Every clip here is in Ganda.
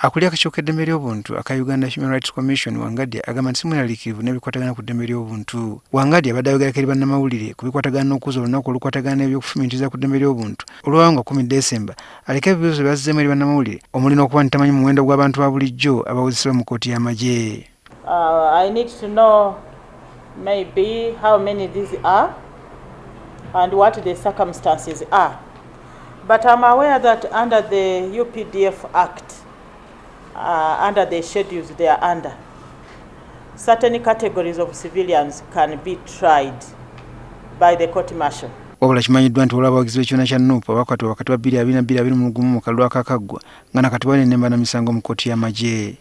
Akulira akakiiko eddembe ly'obuntu aka Uganda Human Rights Commission Wangadya agamba nti simweraliikirivu n'ebikwatagana ku ddembe ly'obuntu. Wangadya abadde ayogerako eri bannamawulire ku bikwatagana n'okuza olunaku olukwatagana n'ebyokufumiitiriza ku ddembe ly'obuntu olwawanga 10 Desemba aleka ebibuuzo bye bazzeemu eri bannamawulire omulina okuba nti tamanyi muwendo gw'abantu baabulijjo abawozesebwa mu kkooti y'amagye. I need to know maybe how many these are and what the circumstances are. But I'm aware that under the UPDF Act, under the schedules they are under, certain categories of civilians can be tried by the court martial. Wabula kimanyiddwa nti olwa abawagizi b'ekibiina kya NUP abakwatibwa wakati wa 2022 mu kalulu akakaggwa nga nakati banenemba na misango mu kkooti y'amagye.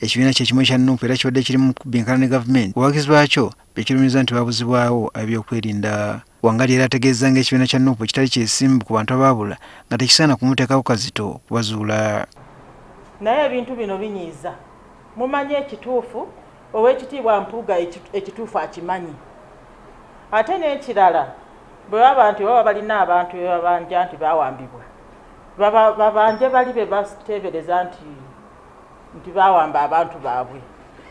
Ekibiina kye kimu ekya NUP era kibadde kiri mu kubinkana ne gavumenti obuwagizi bwakyo bekirumiza nti baabuzibwawo ebyokwerinda. Wangadya era ategeezeza ng'ekibiina kya NUP kitali kyesimbu ku bantu abaabula nga tekisaana kumuteekako kazito kubazuula. Naye ebintu bino binyiiza mumanye ekituufu ow'ekitiibwa Mpuuga ekituufu akimanyi. Ate n'ekirala bwe baba nti baba balina abantu be babanja nti baawambibwa babanje bali be bateebereza nti baawamba abantu baabwe.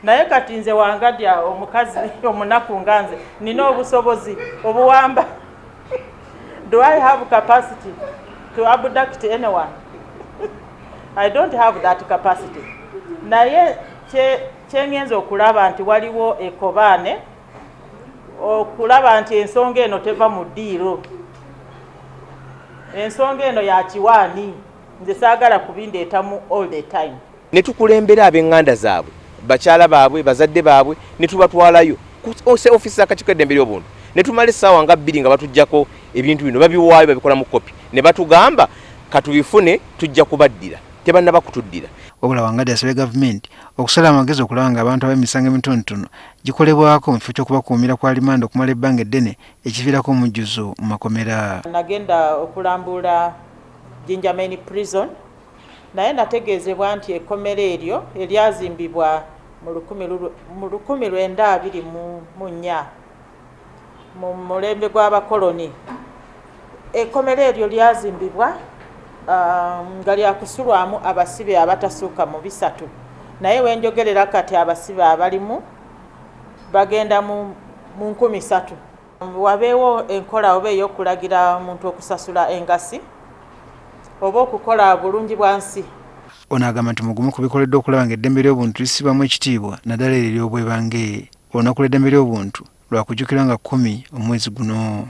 Naye kati nze Wangadya omukazi omunaku nga nze nina obusobozi obuwamba. Do I have capacity to abduct anyone? I don't have that capacity. Naye kyengenza okulaba nti waliwo ekobaane okulaba nti ensonga eno teva mu ddiiro. Ensonga eno ya kiwaani nze saagala kubindeetamu all the time. Ne tukulembera ab'enganda zaabwe bakyala baabwe bazadde baabwe ne tubatwalayo ku ofisi y'akakiiko eddembe ly'obuntu ne tumala essaawa nga 2 nga batuggyako ebintu bino babiwaayo babikola mu kopi ne batugamba katubifune tujja kubaddira tebannaba kutuddira. Wabula Wangadya asabye gavumenti okusala amagezi okulaba nga abantu ab'emisango emitonotono gikolebwako mu kifo ky'okubakuumira kwa limanda okumala ebbanga eddene ekiviirako omujjuzo mu makomera. Nagenda okulambula Jinjameni prison naye nategeezebwa nti ekkomera eryo eryazimbibwa mu 1924 mu mulembe gw'abakoloni. Ekkomera eryo lyazimbibwa nga lyakusulwamu abasibe abatasuuka mu 3 naye wenjogerera kati abasibe abalimu bagenda mu 3,000. Wabeewo enkola oba ey'okulagira omuntu okusasula engasi oba okukola bulungi bwansi. Ono agamba nti mugumu kubikoleddwa okulaba ng'eddembe ly'obuntu lisibwamu ekitiibwa naddala eryo ery'obwebange. Olunaku lw'eddembe ly'obuntu lwakujjukirwa nga 10 omwezi guno.